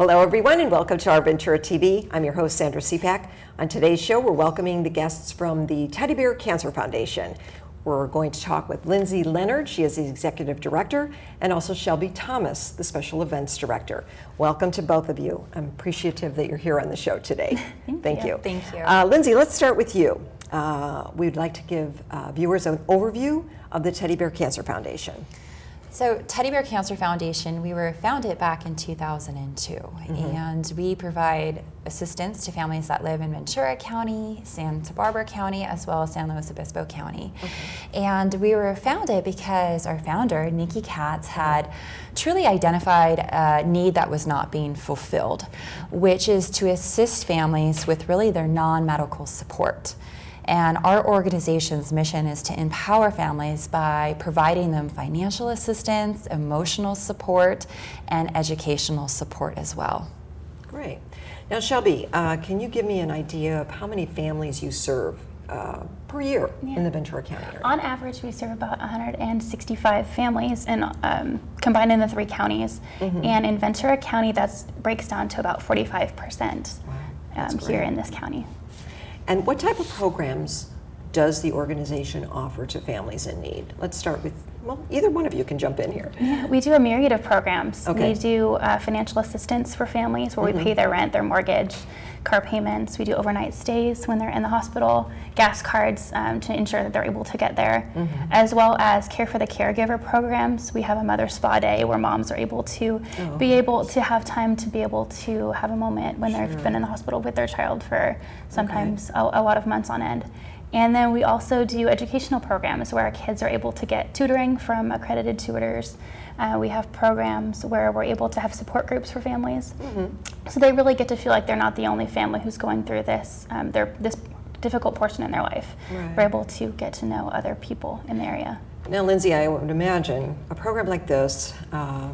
Hello everyone and welcome to Our Ventura TV. I'm your host Sandra Siepak. On today's show we're welcoming the guests from the Teddy Bear Cancer Foundation. We're going to talk with Lindsey Leonard, she is the Executive Director, and also Shelby Thomas, the Special Events Director. Welcome to both of you. I'm appreciative that you're here on the show today. Thank you. Thank you. Lindsey, let's start with you. We'd like to give viewers an overview of the Teddy Bear Cancer Foundation. So Teddy Bear Cancer Foundation, we were founded back in 2002, and we provide assistance to families that live in Ventura County, Santa Barbara County, as well as San Luis Obispo County. And we were founded because our founder, Nikki Katz, had truly identified a need that was not being fulfilled, which is to assist families with really their non-medical support. And our organization's mission is to empower families by providing them financial assistance, emotional support, and educational support as well. Great. Now, Shelby, can you give me an idea of how many families you serve per year in the Ventura County area? On average, we serve about 165 families, and combined in the 3 counties. And in Ventura County, that breaks down to about 45% here in this county. And what type of programs does the organization offer to families in need? Let's start with, well, either one of you can jump in here. Yeah, we do a myriad of programs. We do financial assistance for families where we pay their rent, their mortgage, car payments. We do overnight stays when they're in the hospital, gas cards to ensure that they're able to get there, as well as care for the caregiver programs. We have a mother spa day where moms are able to be able to have time to be able to have a moment when they've been in the hospital with their child for sometimes a lot of months on end. And then we also do educational programs where our kids are able to get tutoring from accredited tutors. We have programs where we're able to have support groups for families. So they really get to feel like they're not the only family who's going through this, this difficult portion in their life. We're able to get to know other people in the area. Now, Lindsey, I would imagine a program like this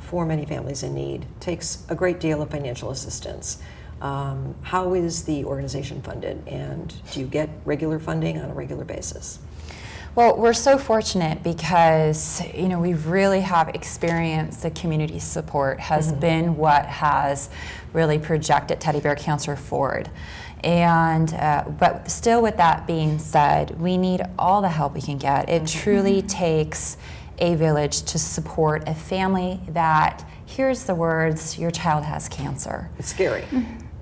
for many families in need takes a great deal of financial assistance. How is the organization funded, and do you get regular funding on a regular basis? Well, we're so fortunate because, we really have experienced the community support has been what has really projected Teddy Bear Cancer forward. And, but still with that being said, we need all the help we can get. It truly takes a village to support a family that hears the words, your child has cancer. It's scary.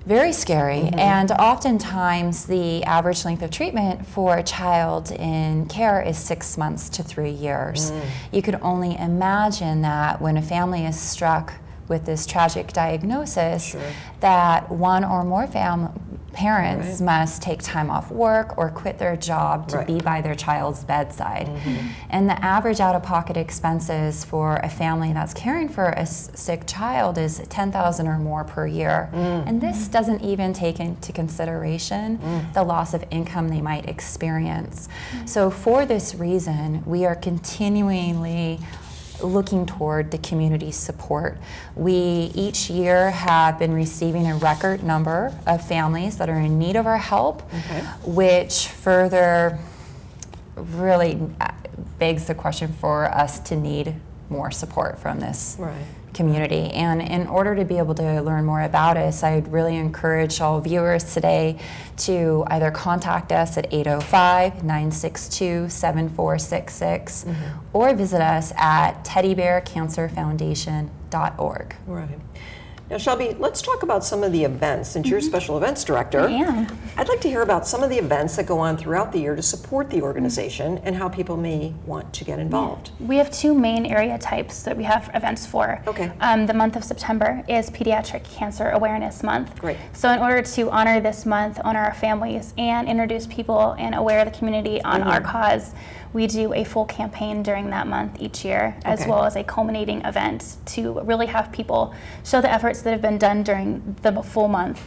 Very scary, and oftentimes the average length of treatment for a child in care is 6 months to 3 years. You could only imagine that when a family is struck with this tragic diagnosis, that one or more parents must take time off work or quit their job to be by their child's bedside. And the average out-of-pocket expenses for a family that's caring for a sick child is $10,000 or more per year. And this doesn't even take into consideration the loss of income they might experience. So for this reason, we are continually looking toward the community support. We each year have been receiving a record number of families that are in need of our help, which further really begs the question for us to need more support from this community. And in order to be able to learn more about us, I'd really encourage all viewers today to either contact us at 805-962-7466 or visit us at teddybearcancerfoundation.org. Now, Shelby, let's talk about some of the events. Since you're Special Events Director, I'd like to hear about some of the events that go on throughout the year to support the organization and how people may want to get involved. We have 2 main area types that we have events for. The month of September is Pediatric Cancer Awareness Month. So in order to honor this month, honor our families, and introduce people and aware the community on our cause, we do a full campaign during that month each year, as well as a culminating event to really have people show the efforts that have been done during the full month.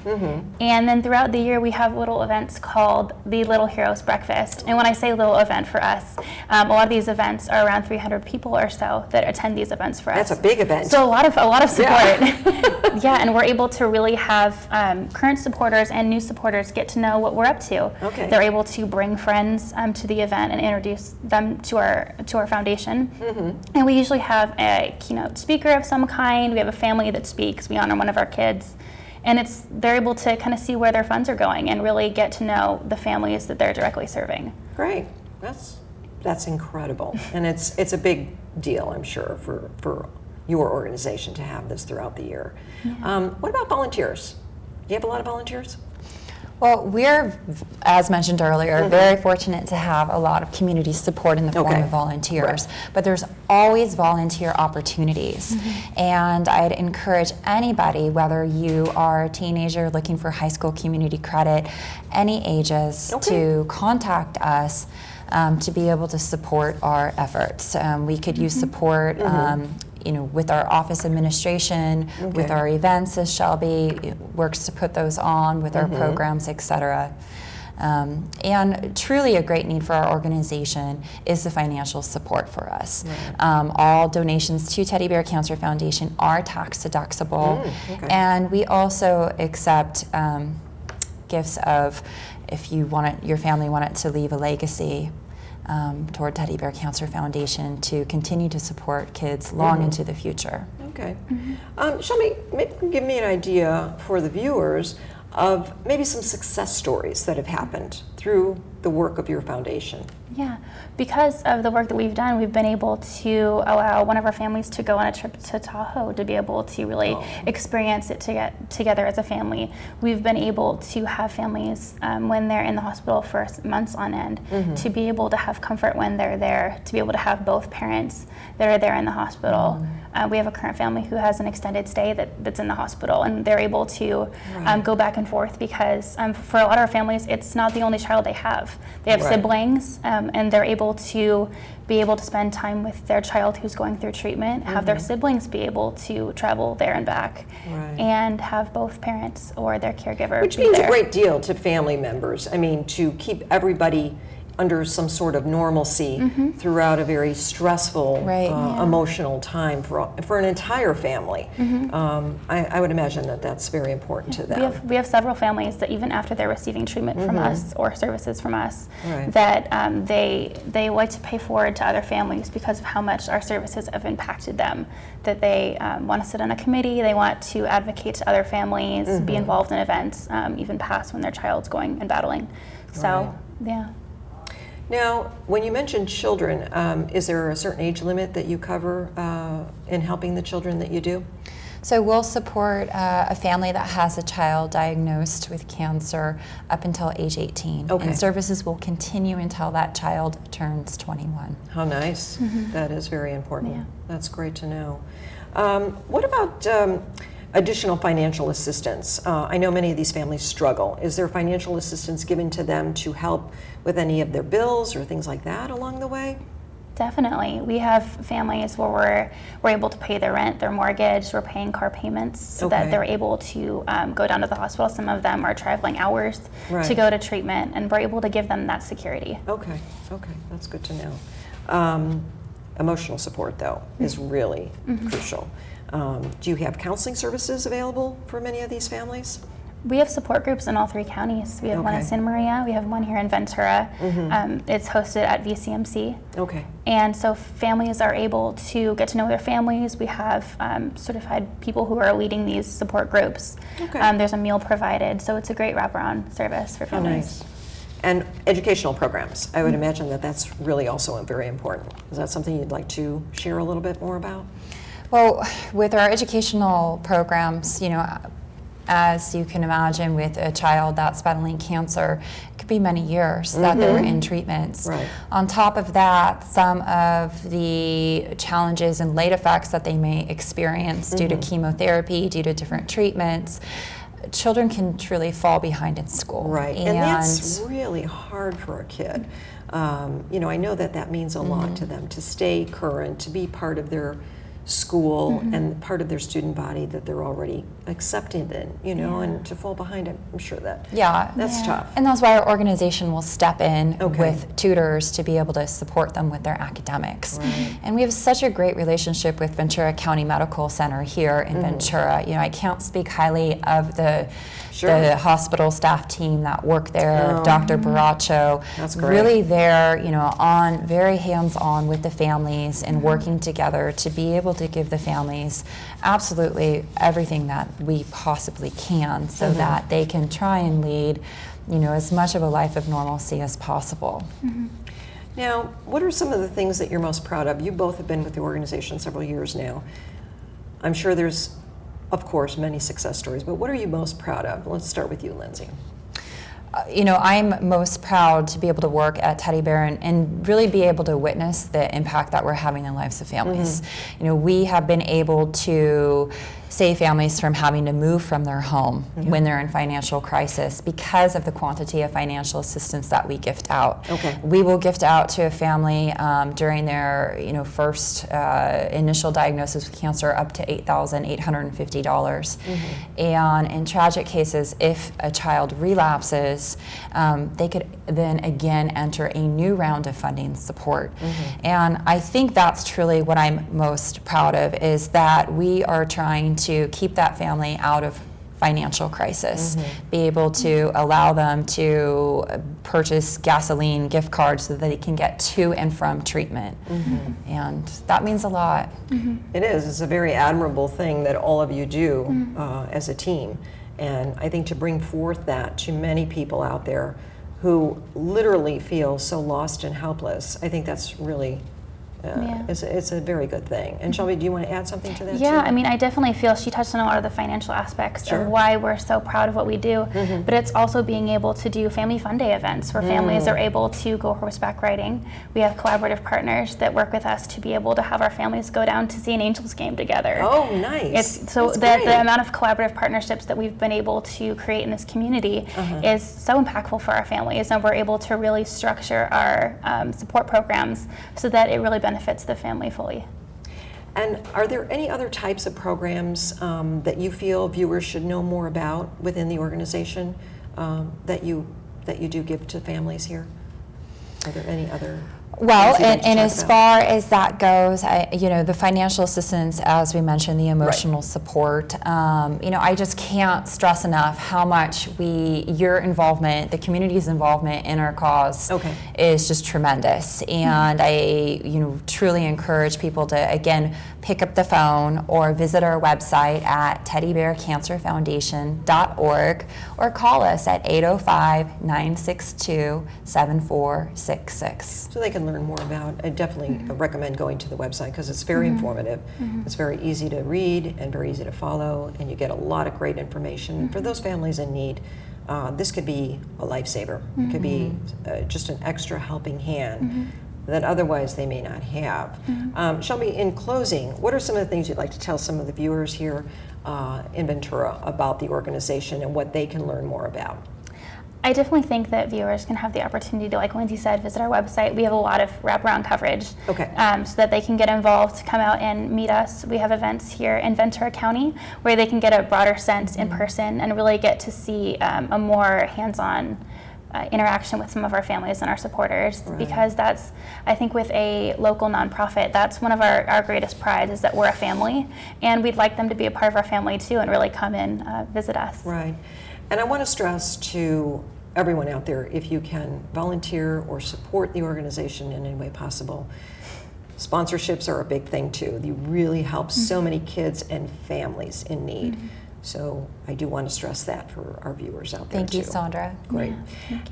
And then throughout the year, we have little events called the Little Heroes Breakfast. And when I say little event for us, a lot of these events are around 300 people or so that attend these events for us. That's a big event. So a lot of support. And we're able to really have current supporters and new supporters get to know what we're up to. They're able to bring friends to the event and introduce them to our foundation. And we usually have a keynote speaker of some kind. We have a family that speaks. We on one of our kids. And they're able to kind of see where their funds are going and really get to know the families that they're directly serving. Great. That's incredible. And it's a big deal, I'm sure, for your organization to have this throughout the year. Yeah. What about volunteers? Do you have a lot of volunteers? Well, we're, as mentioned earlier, very fortunate to have a lot of community support in the form of volunteers. Right. But there's always volunteer opportunities. And I'd encourage anybody, whether you are a teenager looking for high school community credit, any ages, to contact us to be able to support our efforts. We could use support with our office administration, with our events, as Shelby works to put those on, with our programs, etc. And truly a great need for our organization is the financial support for us. Right. All donations to Teddy Bear Cancer Foundation are tax deductible, and we also accept gifts of, if you want your family wanted to leave a legacy toward Teddy Bear Cancer Foundation to continue to support kids long into the future. Okay. Shelby, maybe give me an idea for the viewers of maybe some success stories that have happened through the work of your foundation. Yeah, because of the work that we've done, we've been able to allow one of our families to go on a trip to Tahoe to be able to really experience it together as a family. We've been able to have families, when they're in the hospital for months on end, to be able to have comfort when they're there, to be able to have both parents that are there in the hospital. We have a current family who has an extended stay that's in the hospital, and they're able to go back and forth because for a lot of our families, it's not the only child they have. They have siblings, and they're able to spend time with their child who's going through treatment, have their siblings be able to travel there and back, and have both parents or their caregiver Which means a great deal to family members. I mean, to keep everybody under some sort of normalcy throughout a very stressful, emotional time for an entire family. I would imagine that that's very important to them. We have several families that even after they're receiving treatment from us or services from us, that they like to pay forward to other families because of how much our services have impacted them. That they want to sit on a committee, they want to advocate to other families, be involved in events, even past when their child's going and battling. So, Now, when you mentioned children, is there a certain age limit that you cover in helping the children that you do? So we'll support a family that has a child diagnosed with cancer up until age 18. And services will continue until that child turns 21. How nice. That is very important. That's great to know. What about additional financial assistance? I know many of these families struggle. Is there financial assistance given to them to help with any of their bills or things like that along the way? Definitely. We have families where we're able to pay their rent, their mortgage, we're paying car payments so that they're able to go down to the hospital. Some of them are traveling hours to go to treatment, and we're able to give them that security. Okay, that's good to know. Emotional support, though, is really crucial. Do you have counseling services available for many of these families? We have support groups in all 3 counties. We have one in Santa Maria, we have one here in Ventura. It's hosted at VCMC. And so families are able to get to know their families. We have certified people who are leading these support groups. There's a meal provided, so it's a great wraparound service for families. And educational programs. I would imagine that that's really also very important. Is that something you'd like to share a little bit more about? Well, with our educational programs, as you can imagine, with a child that's battling cancer, it could be many years that they're in treatments. On top of that, some of the challenges and late effects that they may experience due to chemotherapy, due to different treatments, children can truly fall behind in school. And that's really hard for a kid. I know that means a lot to them, to stay current, to be part of their school and part of their student body that they're already accepted in, and to fall behind it, I'm sure that's tough. And that's why our organization will step in with tutors to be able to support them with their academics. And we have such a great relationship with Ventura County Medical Center here in Ventura. I can't speak highly of the hospital staff team that work there. Dr. Baracho, really there, very hands-on with the families and working together to be able able to give the families absolutely everything that we possibly can so that they can try and lead, you know, as much of a life of normalcy as possible. Now, what are some of the things that you're most proud of? You both have been with the organization several years now. I'm sure there's, of course, many success stories, but what are you most proud of? Let's start with you, Lindsey. You know, I'm most proud to be able to work at Teddy Bear and really be able to witness the impact that we're having in the lives of families. You know, we have been able to save families from having to move from their home when they're in financial crisis because of the quantity of financial assistance that we gift out. We will gift out to a family during their, you know, first initial diagnosis with cancer up to $8,850. And in tragic cases, if a child relapses, they could then again enter a new round of funding support. And I think that's truly what I'm most proud of, is that we are trying to keep that family out of financial crisis, be able to allow them to purchase gasoline gift cards so that they can get to and from treatment. And that means a lot. It is. It's a very admirable thing that all of you do as a team. And I think to bring forth that to many people out there who literally feel so lost and helpless, I think that's really it's a very good thing. And Shelby, do you want to add something to that too? I mean, I definitely feel she touched on a lot of the financial aspects of why we're so proud of what we do, but it's also being able to do family fun day events where families are able to go horseback riding. We have collaborative partners that work with us to be able to have our families go down to see an Angels game together. Oh, nice. It's so the amount of collaborative partnerships that we've been able to create in this community is so impactful for our families, and we're able to really structure our support programs so that it really benefits the family fully. And are there any other types of programs that you feel viewers should know more about within the organization that you do give to families here? Are there any other? Well, and as far as that goes, you know, the financial assistance, as we mentioned, the emotional support, you know, I just can't stress enough how much your involvement, the community's involvement in our cause is just tremendous. And I, you know, truly encourage people to, again, pick up the phone or visit our website at teddybearcancerfoundation.org or call us at 805-962-7466. So they can learn more about. I definitely recommend going to the website because it's very informative. It's very easy to read and very easy to follow, and you get a lot of great information. For those families in need, this could be a lifesaver. It could be just an extra helping hand that otherwise they may not have. Shelby, in closing, what are some of the things you'd like to tell some of the viewers here in Ventura about the organization and what they can learn more about? I definitely think that viewers can have the opportunity to, like Lindsey said, visit our website. We have a lot of wraparound coverage so that they can get involved, come out and meet us. We have events here in Ventura County where they can get a broader sense in person and really get to see a more hands-on interaction with some of our families and our supporters, because that's, I think with a local nonprofit, that's one of our greatest prides, is that we're a family, and we'd like them to be a part of our family too and really come and visit us. Right. And I want to stress to everyone out there, if you can volunteer or support the organization in any way possible, sponsorships are a big thing too. They really help so many kids and families in need. So I do want to stress that for our viewers out there. Thank you, Sandra. Great.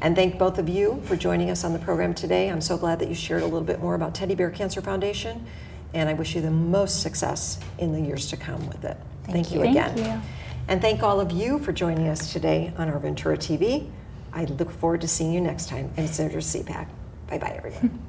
And thank both of you for joining us on the program today. I'm so glad that you shared a little bit more about Teddy Bear Cancer Foundation, and I wish you the most success in the years to come with it. Thank you again. Thank you. And thank all of you for joining us today on Our Ventura TV. I look forward to seeing you next time. I'm Sandra Siepak. Bye-bye, everyone.